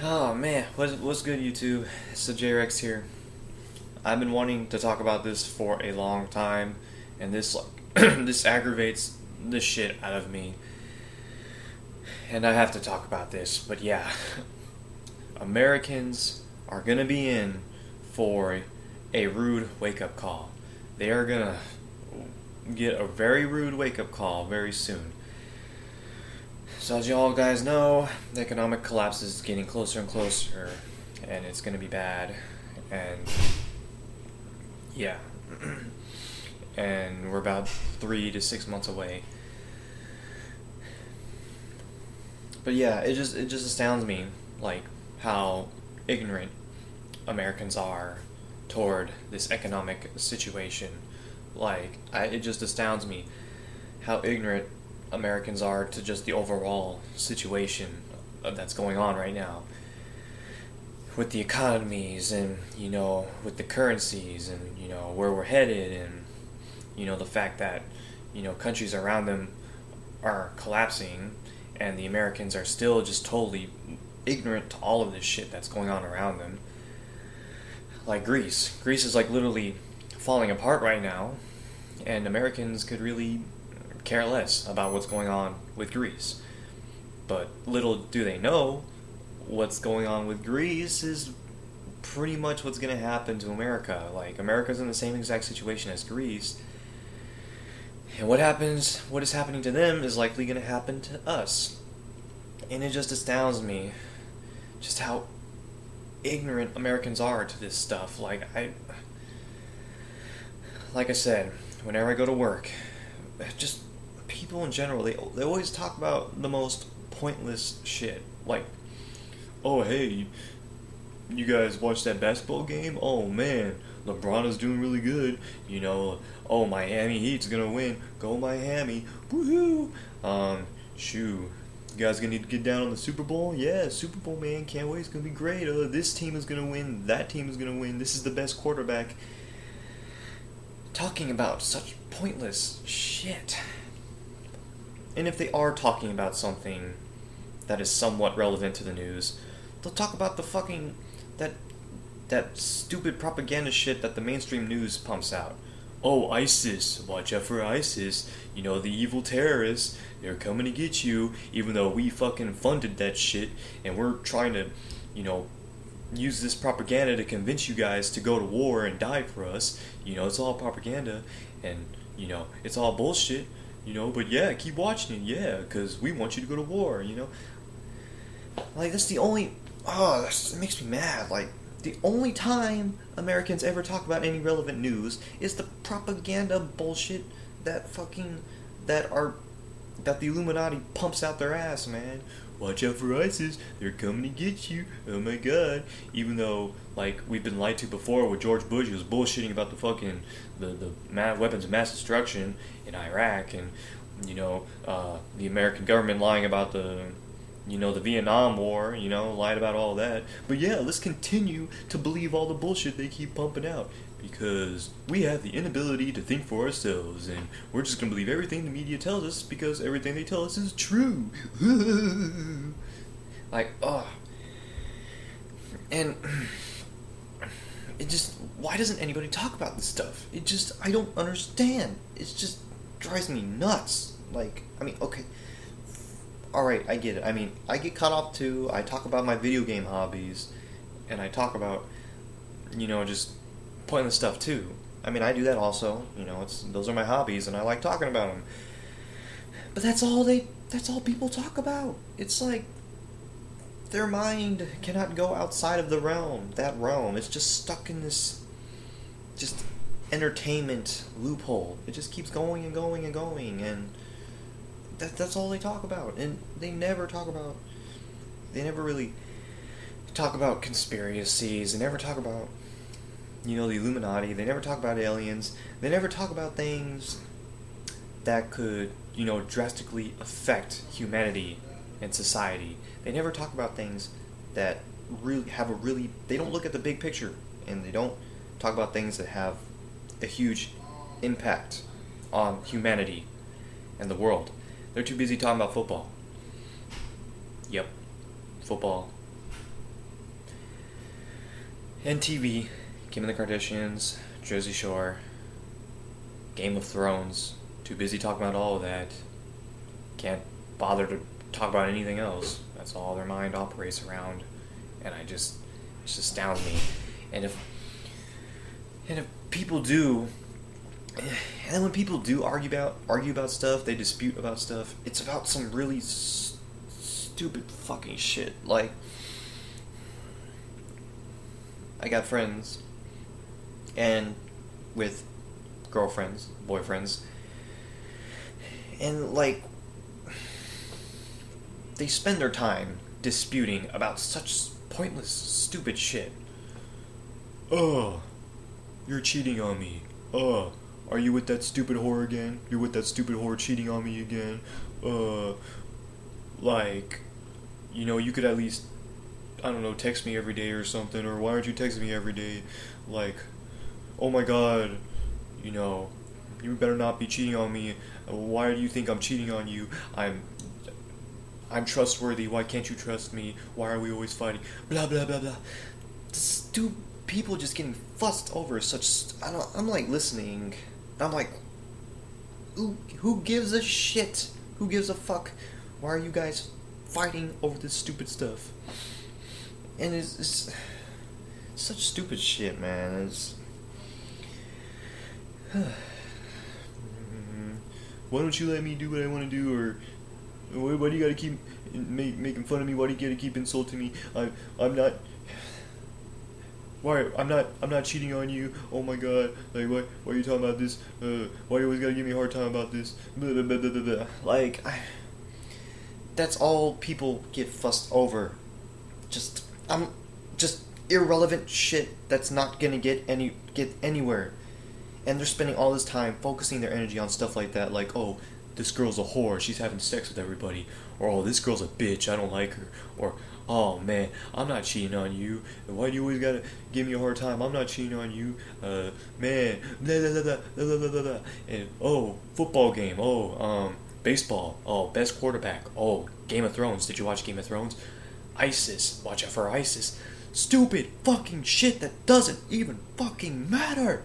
Oh man, what's good, YouTube? It's the JREX here. I've been wanting to talk about this for a long time, and this this aggravates the shit out of me. And I have to talk about this, but yeah, Americans are gonna be in for a rude wake up call. They are gonna get a very rude wake up call very soon. So as you all guys know, the economic collapse is getting closer and closer, and it's gonna be bad. And yeah, and we're about 3 to 6 months away. But yeah, it just astounds me, like how ignorant Americans are toward this economic situation. It just astounds me how ignorant Americans are to just the overall situation that's going on right now with the economies and with the currencies and where we're headed and the fact that countries around them are collapsing and the Americans are still just totally ignorant to all of this shit that's going on around them. Like Greece is like literally falling apart right now, and Americans could really care less about what's going on with Greece. But little do they know, what's going on with Greece is pretty much what's going to happen to America. Like, America's in the same exact situation as Greece. And what is happening to them is likely going to happen to us. And it just astounds me just how ignorant Americans are to this stuff. Like I said, whenever I go to work, just people in general, they always talk about the most pointless shit. Like, oh hey, you guys watched that basketball game? Oh man, LeBron is doing really good. Oh, Miami Heat's gonna win. Go Miami. Woohoo. Shoo. You guys gonna need to get down on the Super Bowl? Yeah, Super Bowl, man. Can't wait. It's gonna be great. This team is gonna win. That team is gonna win. This is the best quarterback. Talking about such pointless shit. And if they are talking about something that is somewhat relevant to the news, they'll talk about the fucking that stupid propaganda shit that the mainstream news pumps out. Oh, ISIS, watch out for ISIS. The evil terrorists, they're coming to get you, even though we fucking funded that shit, and we're trying to, use this propaganda to convince you guys to go to war and die for us. It's all propaganda, and, it's all bullshit, but yeah, keep watching it, yeah, because we want you to go to war, Like, that's the only, it makes me mad, like, the only time Americans ever talk about any relevant news is the propaganda bullshit that the Illuminati pumps out their ass, man. Watch out for ISIS, they're coming to get you, oh my god. Even though, like, we've been lied to before with George Bush, who was bullshitting about the fucking, weapons of mass destruction in Iraq, and, the American government lying about the Vietnam War, lied about all that. But yeah, let's continue to believe all the bullshit they keep pumping out, because we have the inability to think for ourselves, and we're just gonna believe everything the media tells us because everything they tell us is true. Like, and it just, why doesn't anybody talk about this stuff? I don't understand. It just drives me nuts. Like, okay, alright, I get it. I get caught off too. I talk about my video game hobbies, and I talk about, just pointless stuff too. I do that also. Those are my hobbies, and I like talking about them. But that's all people talk about. It's like their mind cannot go outside of that realm. It's just stuck in this just entertainment loophole. It just keeps going and going and going, and that's all they talk about. And they never really talk about conspiracies. They never talk about the Illuminati. They never talk about aliens. They never talk about things that could drastically affect humanity and society. They never talk about things that they don't look at the big picture, and they don't talk about things that have a huge impact on humanity and the world. They're too busy talking about football. Yep. Football. And TV, Kim and the Kardashians, Jersey Shore, Game of Thrones. Too busy talking about all of that. Can't bother to talk about anything else. That's all their mind operates around, and it just astounds me. And if people do, and when people do argue about stuff, they dispute about stuff. It's about some really stupid fucking shit. Like, I got friends, and with girlfriends, boyfriends, and like, they spend their time disputing about such pointless, stupid shit. Oh, you're cheating on me. Oh, are you with that stupid whore again? You're with that stupid whore cheating on me again? Like, you could at least, I don't know, text me every day or something, or why aren't you texting me every day? Like, oh my god, you better not be cheating on me. Why do you think I'm cheating on you? I'm trustworthy. Why can't you trust me? Why are we always fighting? Blah blah blah blah. Stupid people just getting fussed over such. I'm like listening. I'm like, who gives a shit? Who gives a fuck? Why are you guys fighting over this stupid stuff? And it's such stupid shit, man. Why don't you let me do what I want to do, or why do you gotta keep making fun of me? Why do you gotta keep insulting me? I'm not. Why I'm not cheating on you. Oh my god! Like why are you talking about this? Why you always gotta give me a hard time about this? Blah, blah, blah, blah, blah. Like that's all people get fussed over. Just irrelevant shit that's not gonna get anywhere. And they're spending all this time focusing their energy on stuff like that, like, oh, this girl's a whore, she's having sex with everybody, or oh, this girl's a bitch, I don't like her, or oh man, I'm not cheating on you, why do you always gotta give me a hard time, I'm not cheating on you, man, blah blah blah blah blah blah blah, and oh, football game, oh, baseball, oh, best quarterback, oh, Game of Thrones, did you watch Game of Thrones? ISIS, watch out for ISIS, stupid fucking shit that doesn't even fucking matter.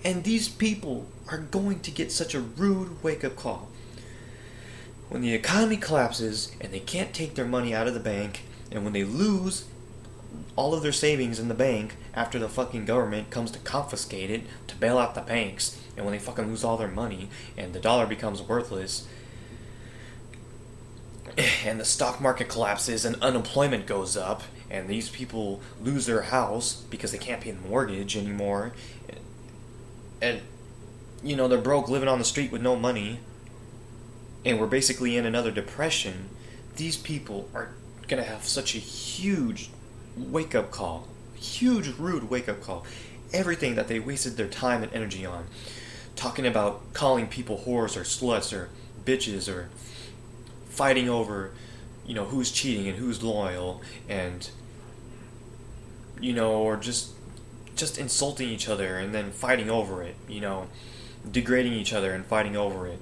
And these people are going to get such a rude wake-up call. When the economy collapses and they can't take their money out of the bank, and when they lose all of their savings in the bank after the fucking government comes to confiscate it to bail out the banks, and when they fucking lose all their money and the dollar becomes worthless, and the stock market collapses and unemployment goes up, and these people lose their house because they can't pay the mortgage anymore, and they're broke, living on the street with no money, and we're basically in another depression. These people are gonna have such a huge wake-up call, huge rude wake-up call. Everything that they wasted their time and energy on, talking about calling people whores or sluts or bitches, or fighting over who's cheating and who's loyal, and or just insulting each other and then fighting over it, degrading each other and fighting over it,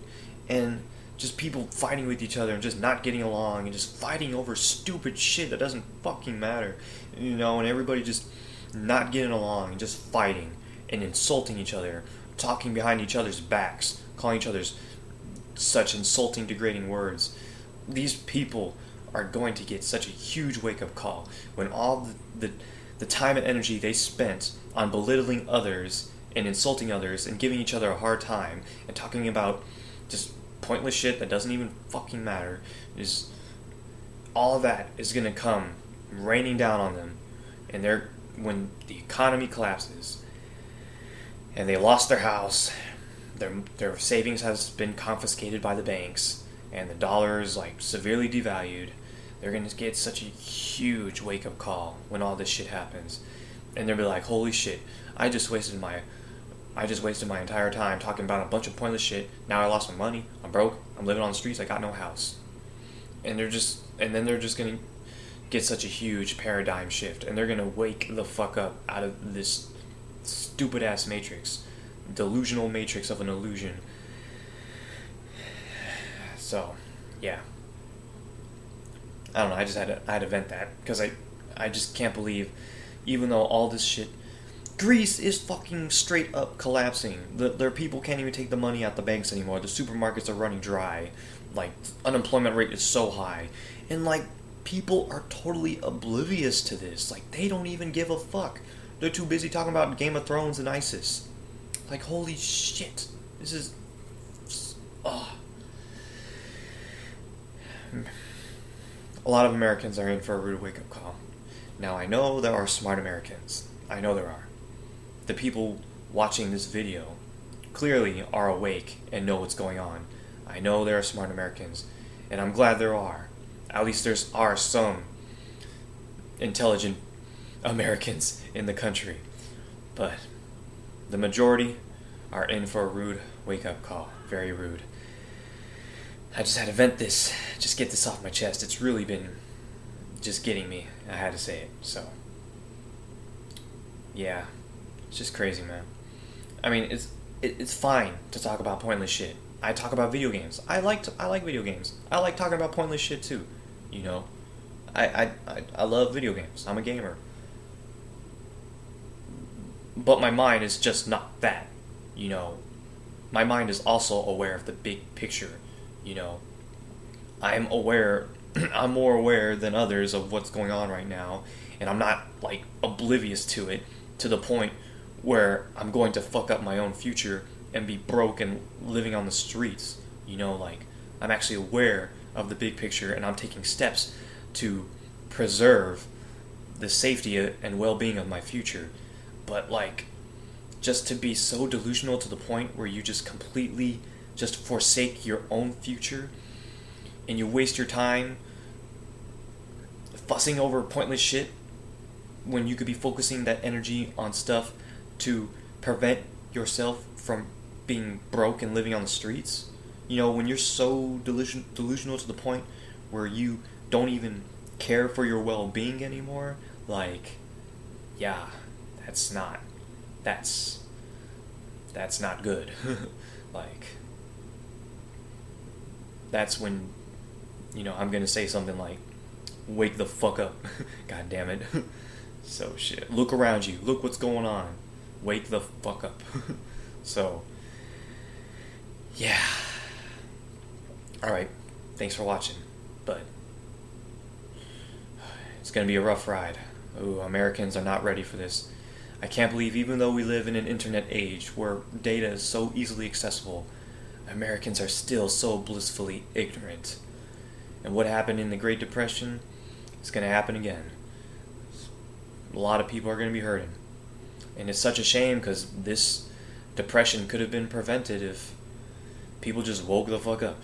and just people fighting with each other and just not getting along and just fighting over stupid shit that doesn't fucking matter, and everybody just not getting along and just fighting and insulting each other, talking behind each other's backs, calling each other's such insulting, degrading words. These people are going to get such a huge wake-up call when all the time and energy they spent on belittling others and insulting others and giving each other a hard time and talking about just pointless shit that doesn't even fucking matter, is all of that is going to come raining down on them, and when the economy collapses and they lost their house, their savings has been confiscated by the banks, and the dollar is like severely devalued. They're going to get such a huge wake-up call when all this shit happens. And they'll be like, holy shit, I just wasted my entire time talking about a bunch of pointless shit. Now I lost my money, I'm broke, I'm living on the streets, I got no house. And they're just going to get such a huge paradigm shift, and they're going to wake the fuck up out of this stupid-ass matrix. Delusional matrix of an illusion. So, yeah. I don't know, I had to vent that, because I I just can't believe, even though all this shit, Greece is fucking straight up collapsing. Their people can't even take the money out the banks anymore. The supermarkets are running dry. Like, unemployment rate is so high. And, like, people are totally oblivious to this. Like, they don't even give a fuck. They're too busy talking about Game of Thrones and ISIS. Like, holy shit. This is... Ugh. A lot of Americans are in for a rude wake-up call. Now, I know there are smart Americans. I know there are. The people watching this video clearly are awake and know what's going on. I know there are smart Americans, and I'm glad there are. At least there are some intelligent Americans in the country. But the majority are in for a rude wake-up call. Very rude. I just had to vent this, just get this off my chest. It's really been just getting me. I had to say it, so. Yeah. It's just crazy, man. I mean, it's fine to talk about pointless shit. I talk about video games. I like video games. I like talking about pointless shit too. You know, I love video games. I'm a gamer. But my mind is just not that. You know, my mind is also aware of the big picture. You know, I'm aware. I'm more aware than others of what's going on right now, and I'm not like oblivious to it to the point where I'm going to fuck up my own future and be broke and living on the streets. You know, like, I'm actually aware of the big picture, and I'm taking steps to preserve the safety and well-being of my future. But, like, just to be so delusional to the point where you just completely just forsake your own future and you waste your time fussing over pointless shit when you could be focusing that energy on stuff to prevent yourself from being broke and living on the streets. You know, when you're so delusional to the point where you don't even care for your well-being anymore, like, yeah, that's not good. Like, that's when, you know, I'm gonna say something like, wake the fuck up. God damn it. So shit, look around you, look what's going on, wake the fuck up. So yeah, alright, thanks for watching, but it's gonna be a rough ride. Ooh, Americans are not ready for this. I can't believe, even though we live in an internet age where data is so easily accessible, Americans are still so blissfully ignorant. And what happened in the Great Depression is going to happen again. A lot of people are going to be hurting. And it's such a shame, because this depression could have been prevented if people just woke the fuck up.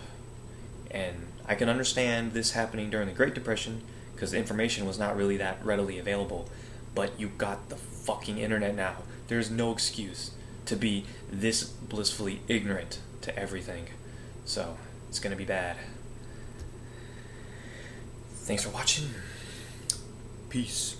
And I can understand this happening during the Great Depression, because information was not really that readily available. But you got the fucking internet now. There's no excuse to be this blissfully ignorant to everything. So, it's going to be bad. Thanks for watching. Peace.